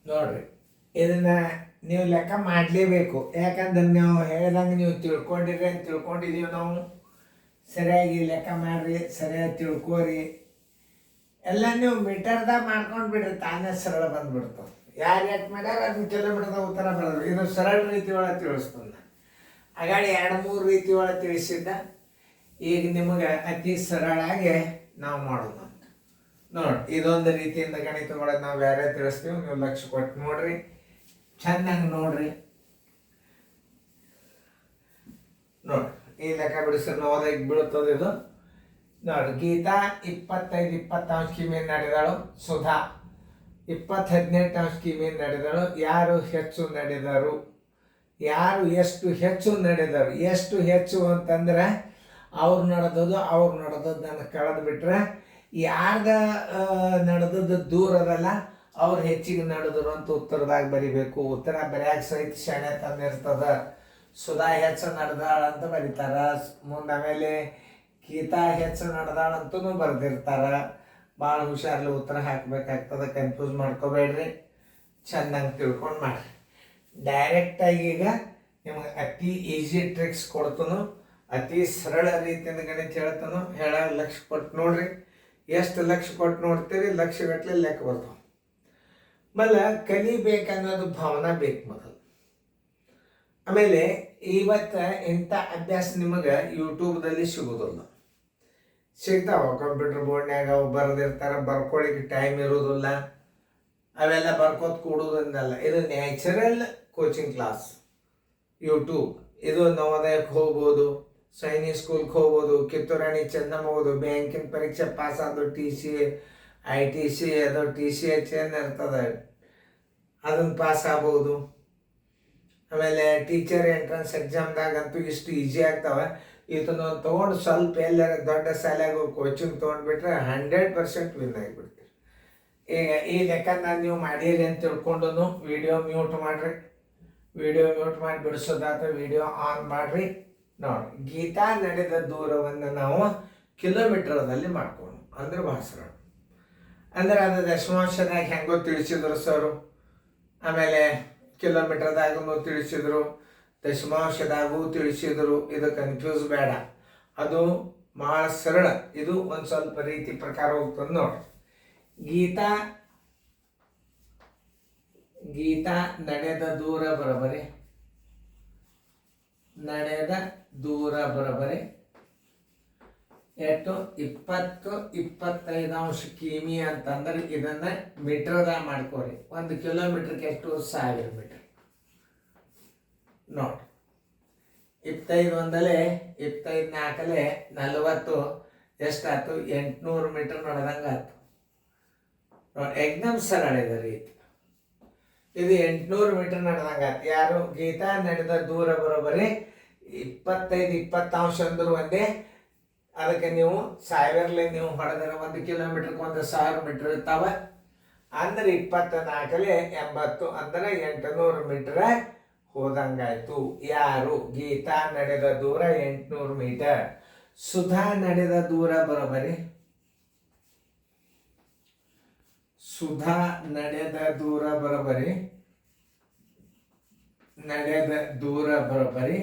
ನೋಡ್ರಿ, ಇದನ್ನ ನೀವು ಲೆಕ್ಕ ಮಾಡಲೇಬೇಕು. ಯಾಕಂದ್ರೆ ನೀವು ಹೇಳ್ದಂಗೆ ನೀವು ತಿಳ್ಕೊಂಡಿರಿ ಅಂತ ತಿಳ್ಕೊಂಡಿದ್ದೀವಿ ನಾವು. ಸರಿಯಾಗಿ ಲೆಕ್ಕ ಮಾಡಿರಿ, ಸರಿಯಾಗಿ ತಿಳ್ಕೋರಿ. ಎಲ್ಲ ನೀವು ಮೀಟರ್ದಾಗ ಮಾಡ್ಕೊಂಡು ಬಿಡ್ರಿ, ತಾನೇ ಸರಳ ಬಂದ್ಬಿಡ್ತಾವೆ. ಯಾರು ಯಾಕೆ ಮಾಡ್ಯಾರ ಅದನ್ನ ಕಿಲೋಮೀಟರ್ದಾಗ ಉತ್ತರ ಬರೋದು. ಇದು ಸರಳ ರೀತಿ ಒಳಗೆ ತಿಳಿಸ್ತದೆ. ಹಾಗಾಗಿ 2-3 ರೀತಿ ಒಳಗೆ ತಿಳಿಸಿದ್ದ. ಈಗ ನಿಮಗೆ ಅತಿ ಸರಳಾಗಿ ನಾವು ಮಾಡೋದು ಅಂತ ನೋಡಿ. ಇದೊಂದು ರೀತಿಯಿಂದ ಗಣಿತದೊಳಗೆ ನಾವು ಬೇರೆ ತಿಳಿಸ್ತೀವಿ. ನೀವು ಲಕ್ಷ್ಯ ಕೊಟ್ಟು ನೋಡ್ರಿ, ಚೆನ್ನಾಗಿ ನೋಡ್ರಿ. ನೋಡಿ, ಈ ಲೆಕ್ಕ ಬಿಡಿಸಿದ್ರೆ ನೋಡೋದಕ್ಕೆ ಬೀಳ್ತದೆ ಇದು. ನೋಡಿ, ಗೀತಾ 25 ಅಂಶ ಮೇಲೆ ನಡೆದಳು. ಸುಧಾ 18 ಅಂಶ ಮೇಲೆ ನಡೆದಳು. ಯಾರು ಹೆಚ್ಚು ನಡೆದರು? ಯಾರು ಎಷ್ಟು ಹೆಚ್ಚು ನಡೆದರು? ಎಷ್ಟು ಹೆಚ್ಚು ಅಂತಂದ್ರೆ ಅವ್ರು ನಡೆದದ್ದನ್ನು ಕಳೆದು ಬಿಟ್ರೆ, ಯಾರ್ದ ನಡೆದದ್ದು ದೂರ ಅದಲ್ಲ ಅವ್ರು ಹೆಚ್ಚಿಗೆ ನಡೆದರು ಅಂತ ಉತ್ತರದಾಗ ಬರಿಬೇಕು. ಉತ್ತರ ಬರೆಯಾಕ ಸಹಿತ ಶಾಣೆ ತಂದಿರ್ತದ. ಸುಧಾ ಹೆಚ್ಚು ನಡೆದಾಳ ಅಂತ ಬರೀತಾರ. ಮುಂದೆ ಆಮೇಲೆ ಗೀತಾ ಹೆಚ್ಚು ನಡೆದಾಳಂತೂ ಬರೆದಿರ್ತಾರ. ಭಾಳ ಹುಷಾರಲ್ಲಿ ಉತ್ತರ ಹಾಕಬೇಕಾಗ್ತದೆ. ಕನ್ಫ್ಯೂಸ್ ಮಾಡ್ಕೋಬೇಡ್ರಿ, ಚೆನ್ನಾಗಿ ತಿಳ್ಕೊಂಡು ಮಾಡಿರಿ. ಡೈರೆಕ್ಟಾಗಿ ಈಗ ನಿಮಗೆ ಅತಿ ಈಸಿ ಟ್ರಿಕ್ಸ್ ಕೊಡ್ತನು, ಅತಿ ಸರಳ ರೀತಿಯಿಂದ ಗಣಿತ ಹೇಳ್ತಾನು. ಲಕ್ಷ್ಯ ಕೊಟ್ಟು ನೋಡ್ರಿ. ಎಷ್ಟು ಲಕ್ಷ್ಯ ಕೊಟ್ಟು ನೋಡ್ತೀರಿ, ಲಕ್ಷಗಟ್ಟಲೆ ಲೆಕ್ಕ ಬರ್ತಾವೆ. ಆಮೇಲೆ ಕಲಿಬೇಕನ್ನೋದು ಭಾವನೆ ಬೇಕು ಮೊದಲು. ಆಮೇಲೆ ಇವತ್ತು ಇಂಥ ಅಭ್ಯಾಸ ನಿಮಗೆ ಯೂಟ್ಯೂಬ್ದಲ್ಲಿ ಸಿಗೋದಿಲ್ಲ. ಸಿಗ್ತಾವ, ಕಂಪ್ಯೂಟರ್ ಬೋರ್ಡ್ನ್ಯಾಗ ಅವು ಬರೆದಿರ್ತಾರೆ. ಬರ್ಕೊಳ್ಳಿಕ್ಕೆ ಟೈಮ್ ಇರೋದಿಲ್ಲ. ಅವೆಲ್ಲ ಬರ್ಕೋತ ಕೂಡೋದನ್ನಲ್ಲ. ಇದು ನ್ಯಾಚುರಲ್ ಕೋಚಿಂಗ್ ಕ್ಲಾಸ್ ಯೂಟ್ಯೂಬ್. ಇದು ನವೋದಯಕ್ಕೆ ಹೋಗ್ಬೋದು, ಸೈನಿಕ್ ಸ್ಕೂಲ್ಗೆ ಹೋಗ್ಬೋದು, ಕಿತ್ತೂರಾಣಿ ಚೆನ್ನಮ್ಮ ಹೋಗ್ಬೋದು, ಬ್ಯಾಂಕಿನ ಪರೀಕ್ಷೆ ಪಾಸ್ ಆದವು, TC ITC ಅದು TCH ಏನು ಇರ್ತದೆ ಅದನ್ನು ಪಾಸ್ ಆಗ್ಬೋದು. ಆಮೇಲೆ ಟೀಚರ್ ಎಂಟ್ರೆನ್ಸ್ ಎಕ್ಸಾಮ್ದಾಗಂತೂ ಇಷ್ಟು ಈಸಿ ಆಗ್ತವೆ. ಇದನ್ನು ತೊಗೊಂಡು ಸ್ವಲ್ಪ ಎಲ್ಲರ ದೊಡ್ಡ ಶಾಲೆಗೆ ಕೋಚಿಂಗ್ ತೊಗೊಂಡ್ಬಿಟ್ರೆ 100% ವಿನ್ ಆಗಿಬಿಡ್ತೀರಿ. ಈಗ ಈ ಲೆಕ್ಕ ನೀವು ಮಾಡಿರಿ ಅಂತ ತಿಳ್ಕೊಂಡು ವಿಡಿಯೋ ಮ್ಯೂಟ್ ಮಾಡಿರಿ. ವಿಡಿಯೋ ಮ್ಯೂಟ್ ಮಾಡಿ ಬಿಡಿಸೋದಾತ ವಿಡಿಯೋ ಆನ್ ಮಾಡಿರಿ. ನೋಡಿ, ಗೀತಾ ನಡೆದ ದೂರವನ್ನು ನಾವು ಕಿಲೋಮೀಟರ್ದಲ್ಲಿ ಮಾಡ್ಕೊಂಡು ಅಂದ್ರೆ ಭಾಳ ಸರಳ. ಅಂದ್ರೆ ಅದು ದಶಮಾಂಶದಾಗ ಹೆಂಗೋ ತಿಳಿಸಿದ್ರು ಸರು. ಆಮೇಲೆ ಕಿಲೋಮೀಟರ್ದಾಗೂ ತಿಳಿಸಿದ್ರು, ದಶಮಾಂಶದಾಗೂ ತಿಳಿಸಿದ್ರು. ಇದು ಕನ್ಫ್ಯೂಸ್ ಬೇಡ, ಅದು ಭಾಳ ಸರಳ. ಇದು ಒಂದು ಸ್ವಲ್ಪ ರೀತಿ ಪ್ರಕಾರ ಹೋಗ್ತದೆ ನೋಡಿ. ಗೀತಾ ನಡೆದ ದೂರ ಬರೋಬರಿ ಎಷ್ಟು 20-25 ಅಂಶ ಕಿಮಿ ಅಂತಂದ್ರೆ ಇದನ್ನ ಮೀಟರ್ದಾಗ ಮಾಡ್ಕೋರಿ. 1 ಕಿಲೋಮೀಟರ್ಗೆ ಎಷ್ಟು? 1000 ಮೀಟರ್. ನೋಡಿ, 25 ಒಂದಲೇ 25 4 40 ಎಷ್ಟಾಯ್ತು? 800 ಮೀಟರ್ ನಡೆದಂಗೆ ಆಯ್ತು. ನೋಡಿ, ಎಕ್ದಮ್ ಸರಳ ಇದೆ ರೀತಿ. ಇದು 800 ಮೀಟರ್ ನಡೆದಂಗೆ ಆಯ್ತು. ಯಾರು? ಗೀತಾ ನಡೆದ ದೂರ ಬರೋಬರಿ 25-20 ಅಂಶ ಅಂದ್ರು ಒಂದೇ. ಅದಕ್ಕೆ ನೀವು 1000 ನೀವು ಹೊಡೆದ್ರೆ 1 ಕಿಲೋಮೀಟರ್ಗೆ 1000 ಮೀಟರ್ ಇರ್ತಾವೆ. ಅಂದ್ರೆ 24 80 ಅಂದ್ರೆ 800 ಮೀಟರ್ ಹೋದಂಗಾಯ್ತು. ಯಾರು? ಗೀತಾ ನಡೆದ ದೂರ 800 ಮೀಟರ್. ಸುಧಾ ನಡೆದ ದೂರ ಬರೋಬರಿ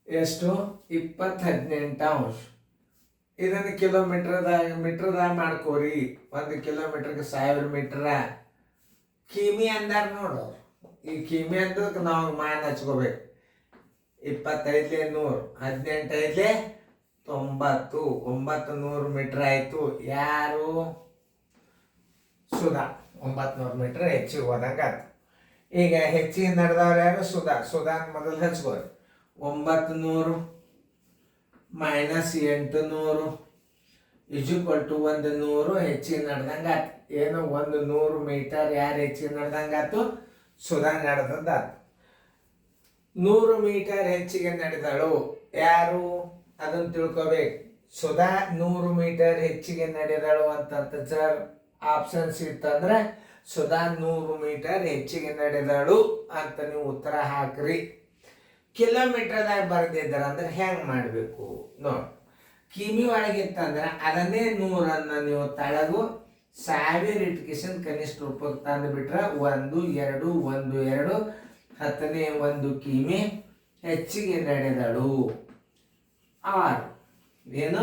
ಎಷ್ಟು? 20-18 ಅಂಶ. ಇದನ್ನು ಮೀಟರ್ದಾಗ ಮಾಡ್ಕೋರಿ. 1 ಕಿಲೋಮೀಟರ್ಗೆ 1000 ಮೀಟರ್. ಕಿಮಿ ಅಂದಾರ ನೋಡೋರು. ಈ ಕಿಮಿ ಅಂದಕ್ಕೆ ನಾವು ಮಾನ್ ಹಚ್ಕೋಬೇಕು. 25 100, 18 90, 900 ಮೀಟರ್ ಆಯ್ತು. ಯಾರು? ಸುಧಾ 900 ಮೀಟರ್ ಹೆಚ್ಚಿಗೆ ಹೋದಂಗೆ ಆಯ್ತು. ಈಗ ಹೆಚ್ಚಿಗೆ ನಡೆದವ್ರು ಯಾರು? ಸುಧಾ ಮೊದಲು ಹಚ್ಕೋರಿ. 900 - 800 = 100 ಹೆಚ್ಚಿಗೆ ನಡೆದಂಗೆ ಆಯ್ತು. ಏನು? 100 ಮೀಟರ್ ಯಾರು ಹೆಚ್ಚಿಗೆ ನಡೆದಂಗೆ ಆಯ್ತು? ಸುಧಾ ನಡೆದದ್ದಾಯ್ತು. 100 ಮೀಟರ್ ಹೆಚ್ಚಿಗೆ ನಡೆದಳು. ಯಾರು? ಅದನ್ನು ತಿಳ್ಕೊಬೇಕು. ಸುಧಾ 100 ಮೀಟರ್ ಹೆಚ್ಚಿಗೆ ನಡೆದಳು ಅಂತ ಸರ್ ಆಪ್ಷನ್ಸ್ ಇತ್ತಂದ್ರೆ ಸುಧಾ 100 ಮೀಟರ್ ಹೆಚ್ಚಿಗೆ ನಡೆದಳು ಅಂತ ನೀವು ಉತ್ತರ ಹಾಕ್ರಿ. ಕಿಲೋಮೀಟರ್ದಾಗ ಬರೆದಿದ್ದಾರ ಅಂದ್ರೆ ಹೆಂಗೆ ಮಾಡಬೇಕು ನೋಡಿ. ಕಿಮಿ ಒಳಗಿತ್ತಂದ್ರೆ ಅದನ್ನೇ 100 ನೀವು ತಳಗು 1000 ಇಟ್ಕೇಶನ್ ಕನಿಷ್ಠ ರೂಪಕ್ಕೆ ತಂದು ಬಿಟ್ರೆ 1 2 1 2 10ನೇ 1 ಕಿಮಿ ಹೆಚ್ಚಿಗೆ ನಡೆದಳು. 6 ಏನು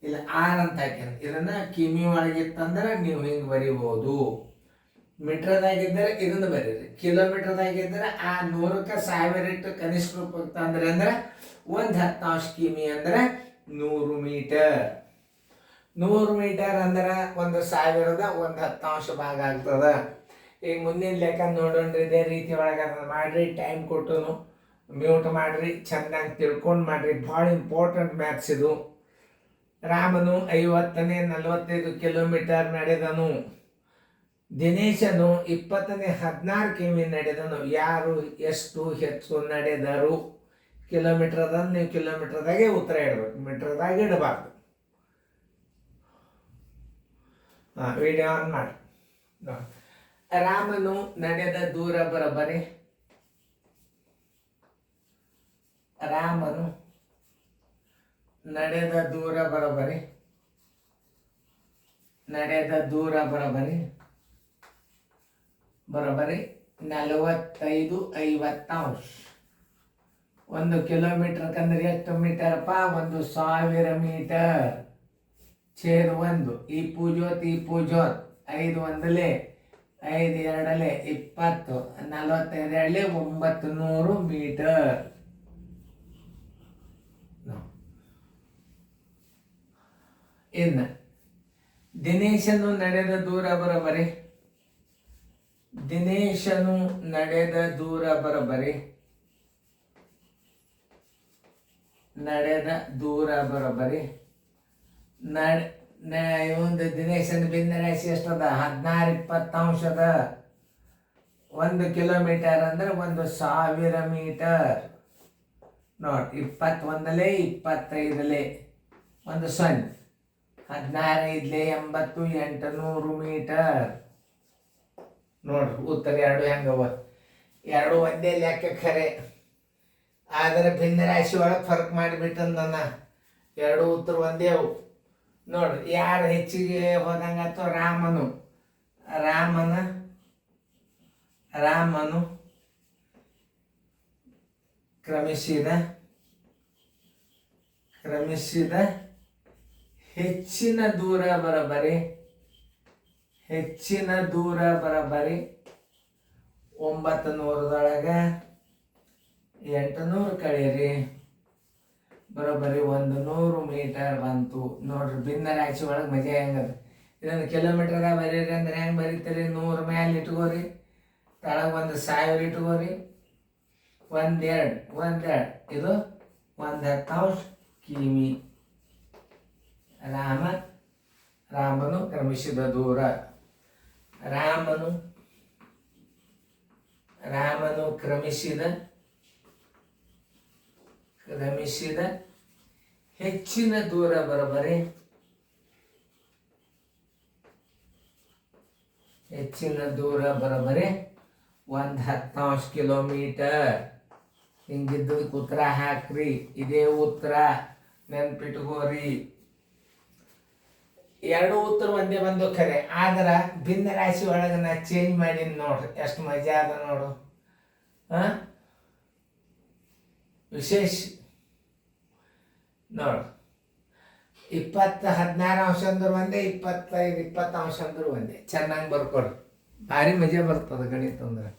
ಇಲ್ಲ 6 ಅಂತ ಹಾಕ್ಯಾನ. ಇದನ್ನ ಕಿಮಿ ಒಳಗಿತ್ತಂದ್ರೆ ನೀವು ಹಿಂಗೆ ಬರಿಬೋದು. ಮೀಟರ್ದಾಗಿದ್ದರೆ ಇದನ್ನು ಬರೀರಿ. ಕಿಲೋಮೀಟರ್ದಾಗಿದ್ದರೆ ಆ 100ಕ್ಕೆ 1000 ಇಟ್ಟು ಕನಿಷ್ಠ ರೂಪಕ್ಕೆ ತಂದ್ರೆ ಅಂದ್ರೆ 1/10 ಕಿಮಿ ಅಂದ್ರೆ 100 ಮೀಟರ್. 100 ಮೀಟರ್ ಅಂದ್ರೆ 1000ದ 1/10 ಭಾಗ ಆಗ್ತದ. ಈಗ ಮುಂದಿನ ಲೆಕ್ಕ ನೋಡೋಣ್ರಿ. ಇದೇ ರೀತಿ ಒಳಗೆ ಮಾಡ್ರಿ. ಟೈಮ್ ಕೊಟ್ಟು ಮ್ಯೂಟ್ ಮಾಡ್ರಿ. ಚೆನ್ನಾಗಿ ತಿಳ್ಕೊಂಡು ಮಾಡ್ರಿ. ಭಾಳ ಇಂಪಾರ್ಟೆಂಟ್ ಮ್ಯಾಥ್ಸ್ ಇದು. ರಾಮನು 50ನೇ 45 ಕಿಲೋಮೀಟರ್ ನಡೆದನು. ದಿನೇಶನು 20ನೇ 16 ಕಿಮಿ ನಡೆದನು. ಯಾರು ಎಷ್ಟು ಹೆಚ್ಚು ನಡೆದರು? ಕಿಲೋಮೀಟರ್ ಅದನ್ನು ನೀವು ಕಿಲೋಮೀಟರ್ದಾಗೆ ಉತ್ತರ ಇಡಬೇಕು, ಮೀಟರ್ದಾಗ ಇಡಬಾರ್ದು. ವಿಡಿಯೋ ಆನ್ ಮಾಡಿ. ರಾಮನು ನಡೆದ ದೂರ ಬರಬರಿ. ರಾಮನು ನಡೆದ ದೂರ ಬರಬರಿ. ನಡೆದ ದೂರ ಬರಬರಿ 45 50 1 ಕಿಲೋಮೀಟರ್ ಕಂದ್ರೆ ಎಷ್ಟು ಮೀಟರ್ಪ? 1000 ಮೀಟರ್. ಛೇದ 1 ಈ ಪೂಜೋತ್ 5 1 5 2 20 45 900 ಮೀಟರ್. ಇನ್ನು ದಿನೇಶನು ನಡೆದ ದೂರ ಬರಬರಿ. ದಿನೇಶನು ನಡೆದ ದೂರ ಬರಬರಿ. ನಡೆದ ದೂರ ಬರಬರಿ ಒಂದು ದಿನೇಶನ ಭಿನ್ನರಾಶಿ ಎಷ್ಟದ? 16 20 ಅದ. 1 ಕಿಲೋಮೀಟರ್ ಅಂದ್ರೆ 1000 ಮೀಟರ್. ನೋಡಿ 21 25 ಒಂದು 0 16 5 80 800 ಮೀಟರ್. ನೋಡ್ರಿ ಉತ್ತರ 2 ಹೆಂಗವ? 2 ಒಂದೇ ಲೆಕ್ಕ ಖರೆ, ಆದರೆ ಭಿನ್ನರಾಶಿ ಒಳಗೆ ಫರ್ಕ್ ಮಾಡಿಬಿಟ್ಟಂದ. 2 ಉತ್ತರ ಒಂದೇ ಅವು. ನೋಡ್ರಿ ಯಾರು ಹೆಚ್ಚಿಗೆ ಹೋದಂಗಾತು? ರಾಮನು. ರಾಮನು ಕ್ರಮಿಸಿದ ಹೆಚ್ಚಿನ ದೂರ ಬರಬರಿ. ಹೆಚ್ಚಿನ ದೂರ ಬರಬರಿ 900ದೊಳಗೆ 800 ಕಳೀರಿ ಬರೋಬ್ಬರಿ 100 ಮೀಟರ್ ಬಂತು. ನೋಡ್ರಿ ಭಿನ್ನರಾಶಿ ಒಳಗೆ ಮಜಾ ಹೆಂಗದ. ಇದನ್ನು ಕಿಲೋಮೀಟರ್ದಾಗ ಬರೀರಿ ಅಂದ್ರೆ ಹೆಂಗೆ ಬರೀತೀರಿ? 100 ಮೇಲೆ ಇಟ್ಕೋರಿ, ತಳಗೆ 1000 ಇಟ್ಕೋರಿ. 1 2 ಇದು 1/10 ಕಿಮಿ. ರಾಮನು ಕ್ರಮಿಸಿದ ದೂರ. ರಾಮನು ಕ್ರಮಿಸಿದ ಹೆಚ್ಚಿನ ದೂರ ಬರಬರಿ. ಹೆಚ್ಚಿನ ದೂರ ಬರಬರಿ 1/10 ಕಿಲೋಮೀಟರ್. ಹಿಂಗಿದ್ದದಕ್ಕೆ ಉತ್ತರ ಹಾಕ್ರಿ. ಇದೇ ಉತ್ತರ ನೆನ್ಪಿಟ್ಕೋರಿ. 2 ಉತ್ತರ ಒಂದೇ ಬಂದು ಖರೆ, ಆದ್ರೆ ಭಿನ್ನ ರಾಶಿ ಒಳಗೆ ನಾ ಚೇಂಜ್ ಮಾಡೀನಿ. ನೋಡ್ರಿ ಎಷ್ಟು ಮಜಾ ಅದ ನೋಡು. ವಿಶೇಷ ನೋಡ್ರಿ 20 16 ಅಂದ್ರೆ ಒಂದೇ, 25 20 ಅಂದ್ರೆ ಒಂದೇ. ಚೆನ್ನಾಗಿ ಬರ್ಕೊಡ್ರಿ, ಭಾರಿ ಮಜಾ ಬರ್ತದೆ ಗಣಿತ ಅಂದ್ರೆ.